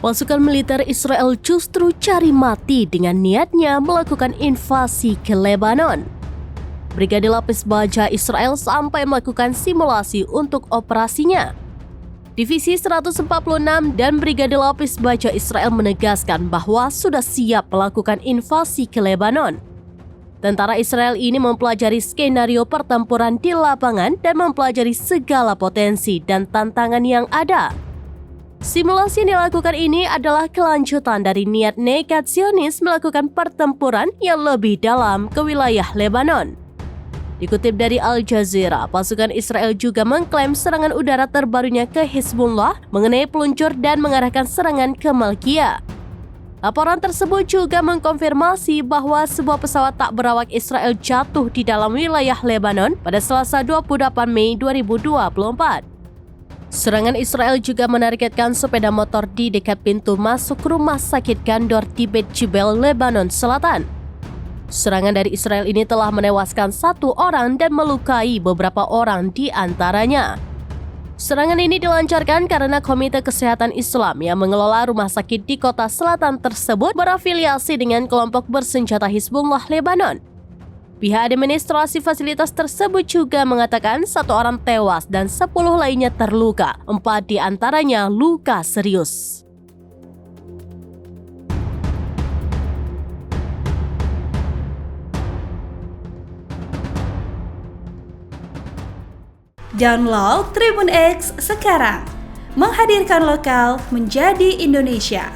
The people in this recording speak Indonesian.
Pasukan militer Israel justru cari mati dengan niatnya melakukan invasi ke Lebanon. Brigade Lapis Baja Israel sampai melakukan simulasi untuk operasinya. Divisi 146 dan Brigade Lapis Baja Israel menegaskan bahwa sudah siap melakukan invasi ke Lebanon. Tentara Israel ini mempelajari skenario pertempuran di lapangan dan mempelajari segala potensi dan tantangan yang ada. Simulasi yang dilakukan ini adalah kelanjutan dari niat nekat Zionis melakukan pertempuran yang lebih dalam ke wilayah Lebanon. Dikutip dari Al Jazeera, pasukan Israel juga mengklaim serangan udara terbarunya ke Hizbullah mengenai peluncur dan mengarahkan serangan ke Malkia. Laporan tersebut juga mengkonfirmasi bahwa sebuah pesawat tak berawak Israel jatuh di dalam wilayah Lebanon pada Selasa 28 Mei 2024. Serangan Israel juga menargetkan sepeda motor di dekat pintu masuk rumah sakit Gandor di Bet Jibel, Lebanon Selatan. Serangan dari Israel ini telah menewaskan 1 orang dan melukai beberapa orang di antaranya. Serangan ini dilancarkan karena Komite Kesehatan Islam yang mengelola rumah sakit di kota selatan tersebut berafiliasi dengan kelompok bersenjata Hizbullah Lebanon. Pihak administrasi fasilitas tersebut juga mengatakan 1 orang tewas dan 10 lainnya terluka, 4 di antaranya luka serius. Download Tribun X sekarang, menghadirkan lokal menjadi Indonesia.